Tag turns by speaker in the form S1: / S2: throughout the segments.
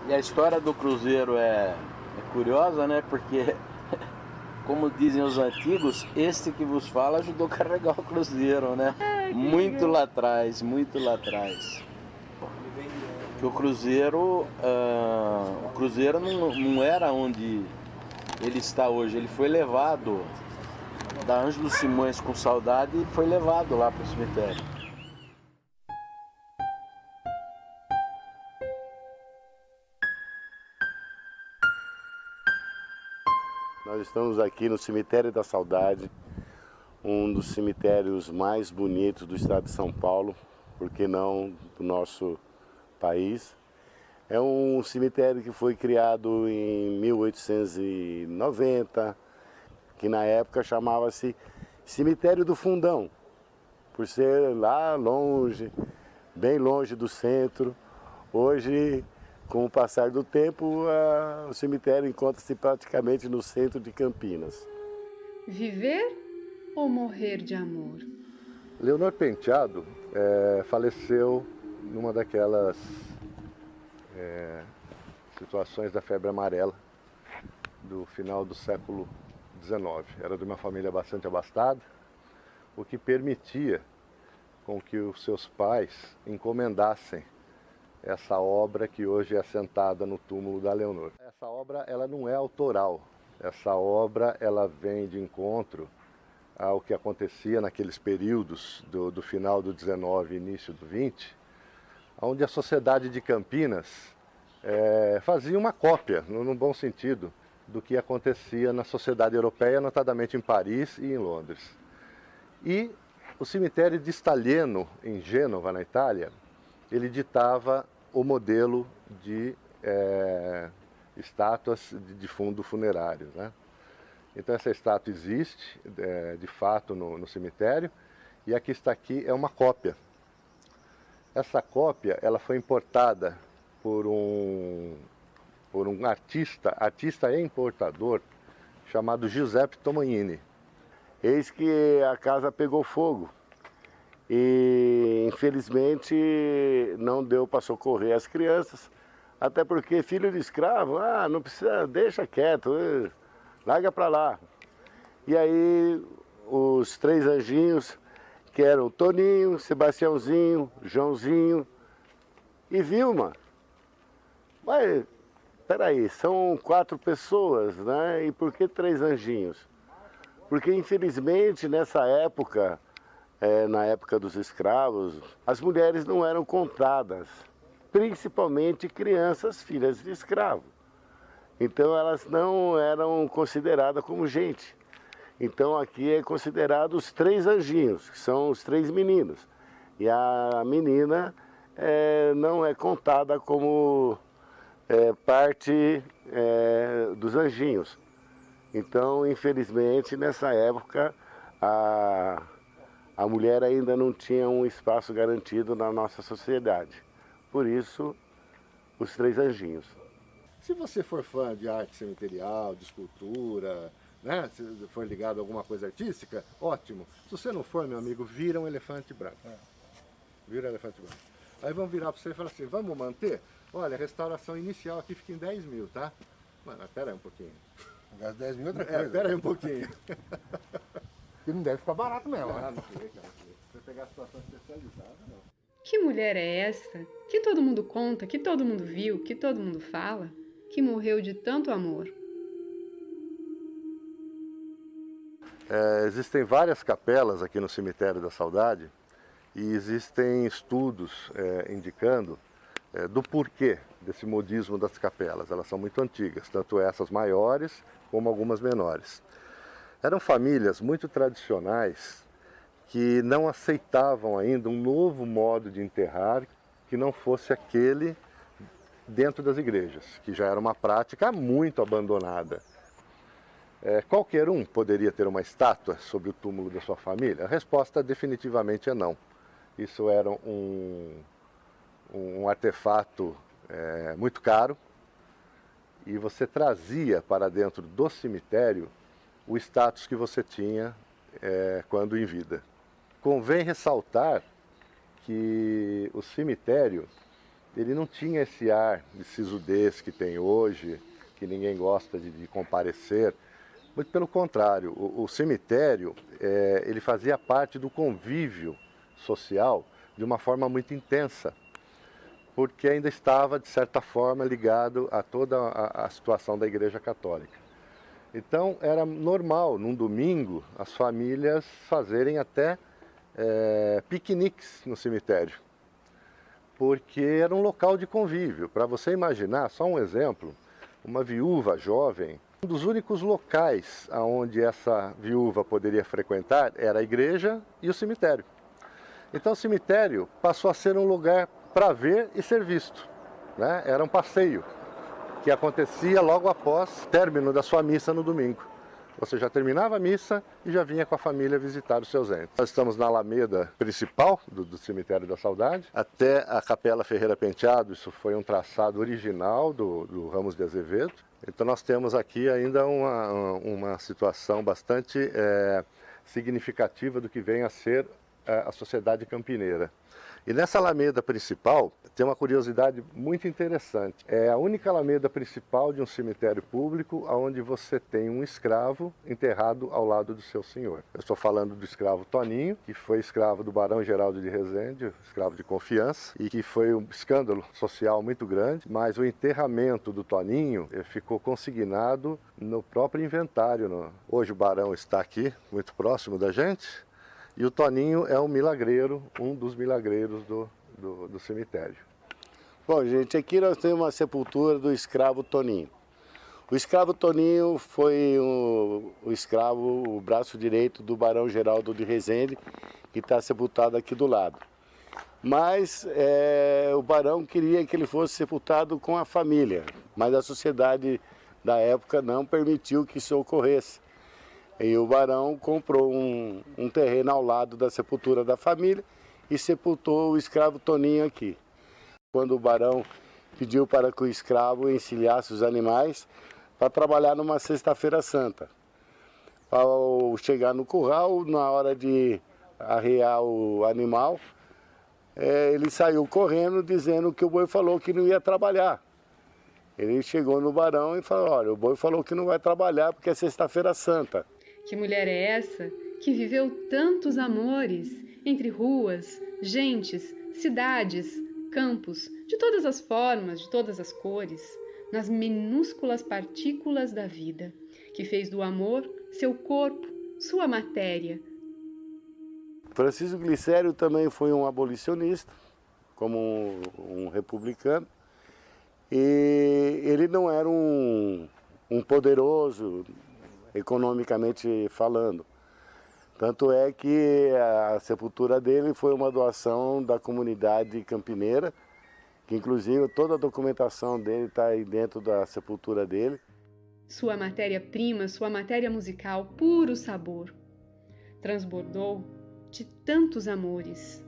S1: E a história do Cruzeiro é curiosa, né? Porque, como dizem os antigos, este que vos fala ajudou a carregar o Cruzeiro, né? Muito lá atrás, muito lá atrás. Que o Cruzeiro não era onde ele está hoje. Ele foi levado da Ângelo Simões com saudade e foi levado lá para o cemitério. Nós estamos aqui no Cemitério da Saudade, um dos cemitérios mais bonitos do estado de São Paulo, por que não do nosso país. É um cemitério que foi criado em 1890, que na época chamava-se Cemitério do Fundão, por ser lá longe, bem longe do centro. Hoje, com o passar do tempo, o cemitério encontra-se praticamente no centro de Campinas.
S2: Viver ou morrer de amor?
S3: Leonor Penteado faleceu numa daquelas situações da febre amarela do final do século XIX. Era de uma família bastante abastada, o que permitia com que os seus pais encomendassem essa obra que hoje é assentada no túmulo da Leonor. Essa obra ela não é autoral. Essa obra ela vem de encontro ao que acontecia naqueles períodos do final do 19 e início do 20, onde a sociedade de Campinas fazia uma cópia, no bom sentido, do que acontecia na sociedade europeia, notadamente em Paris e em Londres. E o cemitério de Staglieno, em Gênova, na Itália, ele ditava o modelo de estátuas de fundo funerário, né? Então essa estátua existe, de fato, no cemitério, e a que está aqui é uma cópia. Essa cópia ela foi importada por um artista e importador, chamado Giuseppe Tomagnini. Eis que a casa pegou fogo e infelizmente não deu para socorrer as crianças, até porque filho de escravo, não precisa, deixa quieto, larga para lá. E aí os três anjinhos, que eram Toninho, Sebastiãozinho, Joãozinho e Vilma. Mas, peraí, são 4 pessoas, né? E por que 3 anjinhos? Porque, infelizmente, nessa época, na época dos escravos, as mulheres não eram contadas, principalmente crianças filhas de escravo. Então, elas não eram consideradas como gente. Então, aqui é considerado os 3 anjinhos, que são os 3 meninos. E a menina não é contada como parte dos anjinhos. Então, infelizmente, nessa época, a mulher ainda não tinha um espaço garantido na nossa sociedade. Por isso, os 3 anjinhos. Se você for fã de arte cemiterial, de escultura, né, se for ligado a alguma coisa artística, ótimo. Se você não for, meu amigo, vira um elefante branco. Vira um elefante branco. Aí vão virar para você e falar assim, vamos manter? Olha, a restauração inicial aqui fica em 10 mil, tá? Mano, espera aí um pouquinho.
S4: Gás 10 mil é outra coisa.
S3: Espera aí um pouquinho.
S4: E não deve ficar barato mesmo.
S3: Não sei, cara. Se você pegar a situação especializada, não.
S2: Que mulher é esta? Que todo mundo conta, que todo mundo viu, que todo mundo fala? Que morreu de tanto amor.
S3: Existem várias capelas aqui no Cemitério da Saudade e existem estudos indicando do porquê desse modismo das capelas. Elas são muito antigas, tanto essas maiores como algumas menores. Eram famílias muito tradicionais que não aceitavam ainda um novo modo de enterrar que não fosse aquele dentro das igrejas, que já era uma prática muito abandonada. Qualquer um poderia ter uma estátua sobre o túmulo da sua família? A resposta definitivamente é não. Isso era um artefato muito caro e você trazia para dentro do cemitério o status que você tinha quando em vida. Convém ressaltar que o cemitério ele não tinha esse ar de sisudez que tem hoje, que ninguém gosta de comparecer. Muito pelo contrário, o cemitério ele fazia parte do convívio social de uma forma muito intensa, porque ainda estava, de certa forma, ligado a toda a situação da Igreja Católica. Então, era normal, num domingo, as famílias fazerem até piqueniques no cemitério, porque era um local de convívio. Para você imaginar, só um exemplo, uma viúva jovem, um dos únicos locais onde essa viúva poderia frequentar era a igreja e o cemitério. Então o cemitério passou a ser um lugar para ver e ser visto, né? Era um passeio que acontecia logo após o término da sua missa no domingo. Você já terminava a missa e já vinha com a família visitar os seus entes. Nós estamos na alameda principal do Cemitério da Saudade, até a Capela Ferreira Penteado. Isso foi um traçado original do Ramos de Azevedo. Então nós temos aqui ainda uma situação bastante significativa do que vem a ser a sociedade campineira. E nessa alameda principal tem uma curiosidade muito interessante. É a única alameda principal de um cemitério público onde você tem um escravo enterrado ao lado do seu senhor. Eu estou falando do escravo Toninho, que foi escravo do Barão Geraldo de Resende, escravo de confiança, e que foi um escândalo social muito grande, mas o enterramento do Toninho ficou consignado no próprio inventário. Hoje o Barão está aqui, muito próximo da gente, e o Toninho é um milagreiro, um dos milagreiros do cemitério.
S1: Bom, gente, aqui nós temos uma sepultura do escravo Toninho. O escravo Toninho foi o escravo, o braço direito do Barão Geraldo de Resende, que está sepultado aqui do lado. Mas o barão queria que ele fosse sepultado com a família, mas a sociedade da época não permitiu que isso ocorresse. E o barão comprou um terreno ao lado da sepultura da família e sepultou o escravo Toninho aqui. Quando o barão pediu para que o escravo encilhasse os animais para trabalhar numa sexta-feira santa. Ao chegar no curral, na hora de arrear o animal, ele saiu correndo dizendo que o boi falou que não ia trabalhar. Ele chegou no barão e falou: olha, o boi falou que não vai trabalhar porque é sexta-feira santa.
S2: Que mulher é essa que viveu tantos amores entre ruas, gentes, cidades, campos, de todas as formas, de todas as cores, nas minúsculas partículas da vida, que fez do amor seu corpo, sua matéria.
S1: Francisco Glicério também foi um abolicionista, como um republicano, e ele não era um poderoso, economicamente falando. Tanto é que a sepultura dele foi uma doação da comunidade campineira, que inclusive toda a documentação dele está aí dentro da sepultura dele.
S2: Sua matéria-prima, sua matéria musical, puro sabor, transbordou de tantos amores.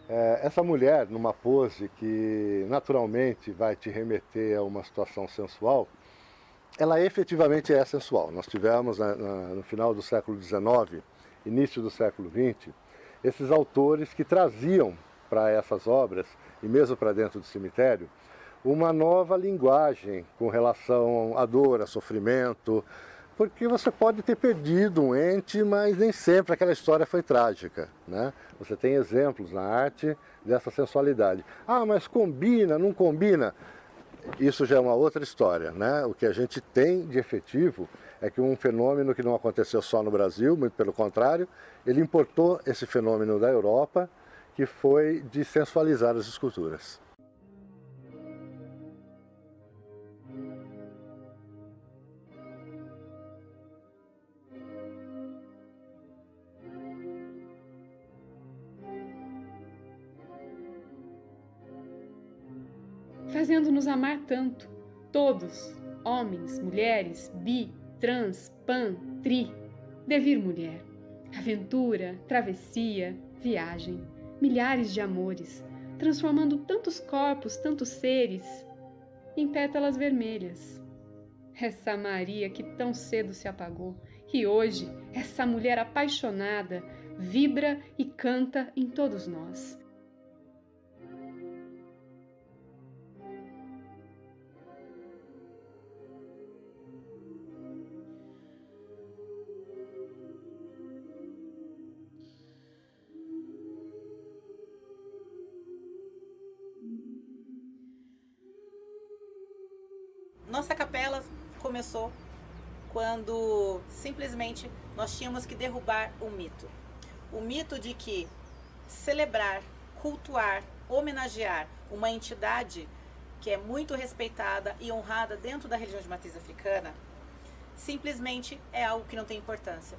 S3: Essa mulher, numa pose que naturalmente vai te remeter a uma situação sensual, ela efetivamente é sensual. Nós tivemos no final do século XIX, início do século XX, esses autores que traziam para essas obras, e mesmo para dentro do cemitério, uma nova linguagem com relação à dor, a sofrimento, porque você pode ter perdido um ente, mas nem sempre aquela história foi trágica, né? Você tem exemplos na arte dessa sensualidade. Ah, mas combina, não combina? Isso já é uma outra história, né? O que a gente tem de efetivo é que um fenômeno que não aconteceu só no Brasil, muito pelo contrário, ele importou esse fenômeno da Europa, que foi de sensualizar as esculturas.
S2: Fazendo-nos amar tanto, todos, homens, mulheres, bi, trans, pan, tri, devir mulher, aventura, travessia, viagem, milhares de amores, transformando tantos corpos, tantos seres, em pétalas vermelhas. Essa Maria que tão cedo se apagou, e hoje, essa mulher apaixonada, vibra e canta em todos nós.
S5: Nossa capela começou quando simplesmente nós tínhamos que derrubar o mito. O mito de que celebrar, cultuar, homenagear uma entidade que é muito respeitada e honrada dentro da religião de matriz africana, simplesmente é algo que não tem importância.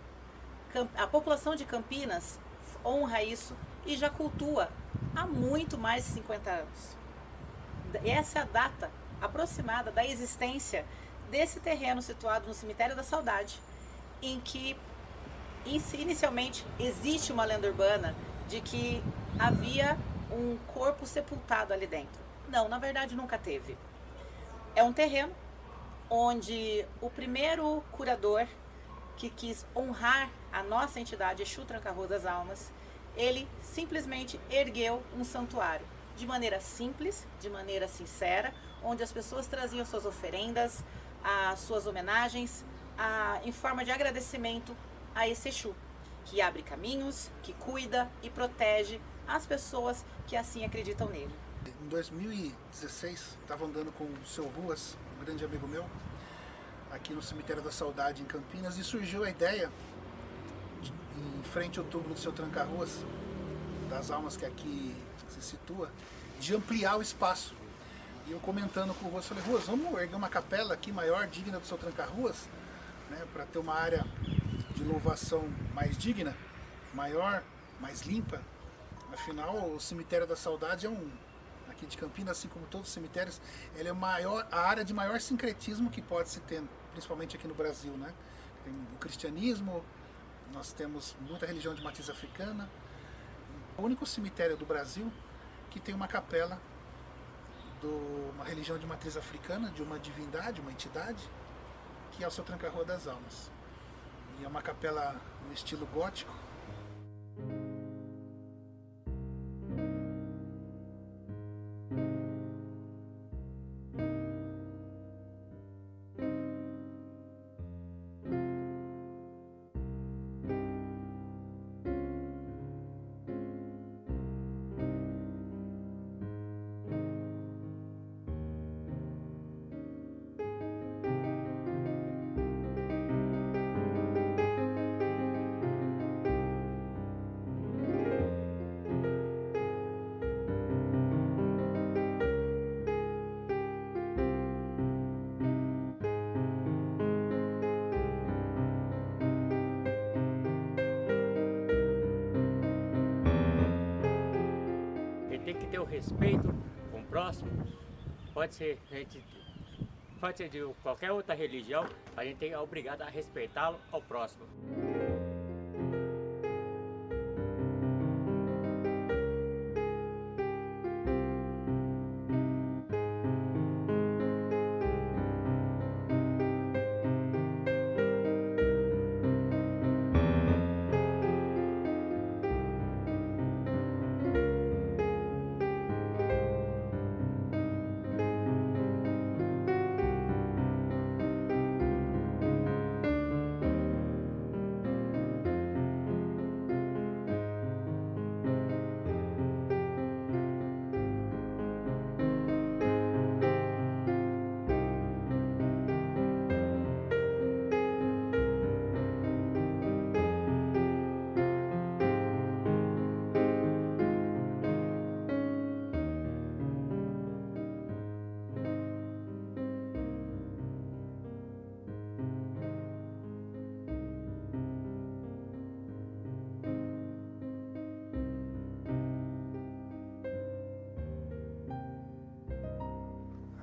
S5: A população de Campinas honra isso e já cultua há muito mais de 50 anos. Essa é a data aproximada da existência desse terreno situado no Cemitério da Saudade, em que inicialmente existe uma lenda urbana de que havia um corpo sepultado ali dentro. Não, na verdade nunca teve. É um terreno onde o primeiro curador que quis honrar a nossa entidade, Exu Tranca-Rua das Almas, ele simplesmente ergueu um santuário, de maneira simples, de maneira sincera, onde as pessoas traziam suas oferendas, as suas homenagens, em forma de agradecimento a esse Exu, que abre caminhos, que cuida e protege as pessoas que assim acreditam nele.
S6: Em 2016, estava andando com o seu Ruas, um grande amigo meu, aqui no Cemitério da Saudade, em Campinas, e surgiu a ideia, em frente ao túmulo do seu Tranca-Ruas, das almas que aqui se situa, de ampliar o espaço. E eu comentando com o Ruas, falei, Ruas, vamos erguer uma capela aqui maior, digna do seu Tranca-Ruas, né, para ter uma área de louvação mais digna, maior, mais limpa. Afinal, o Cemitério da Saudade é aqui de Campinas, assim como todos os cemitérios, ele é a área de maior sincretismo que pode se ter, principalmente aqui no Brasil, né? Tem o cristianismo, nós temos muita religião de matriz africana. O único cemitério do Brasil que tem uma capela de uma religião de matriz africana, de uma divindade, uma entidade, que é o seu Tranca-Rua das Almas. E é uma capela no estilo gótico.
S7: Tem que ter o respeito com o próximo. Pode ser de qualquer outra religião, a gente é obrigado a respeitá-lo ao próximo.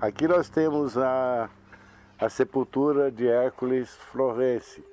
S1: Aqui nós temos a sepultura de Hércules Florence.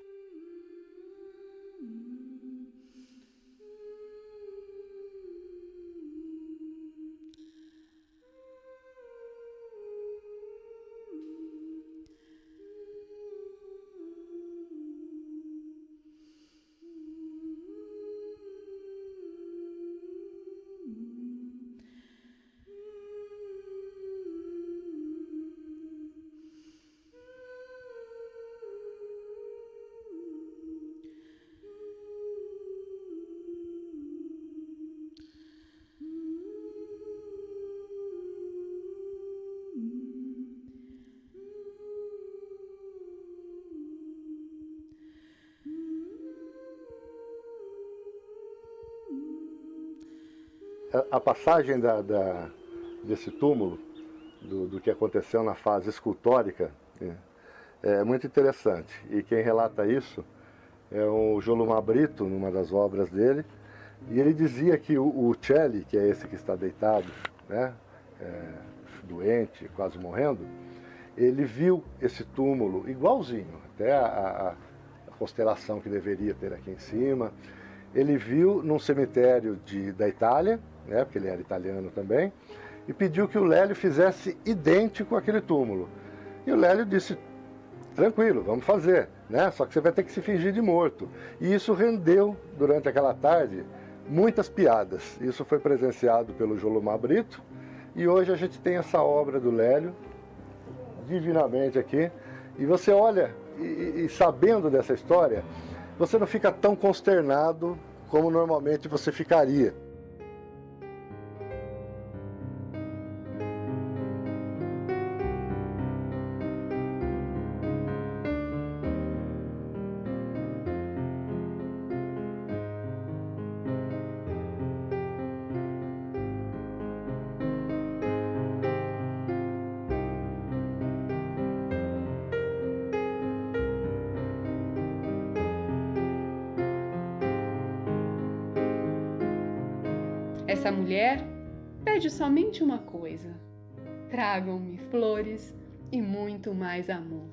S3: A passagem desse túmulo, do que aconteceu na fase escultórica, né, é muito interessante. E quem relata isso é o Jolumar Brito, numa das obras dele. E ele dizia que o Celli, que é esse que está deitado, né, doente, quase morrendo, ele viu esse túmulo igualzinho, até a constelação que deveria ter aqui em cima. Ele viu num cemitério da Itália, né, porque ele era italiano também, e pediu que o Lélio fizesse idêntico àquele túmulo. E o Lélio disse, tranquilo, vamos fazer, né? Só que você vai ter que se fingir de morto. E isso rendeu, durante aquela tarde, muitas piadas. Isso foi presenciado pelo Jolumar Brito, e hoje a gente tem essa obra do Lélio, divinamente aqui, e você olha, e sabendo dessa história, você não fica tão consternado como normalmente você ficaria.
S2: Essa mulher pede somente uma coisa: tragam-me flores e muito mais amor.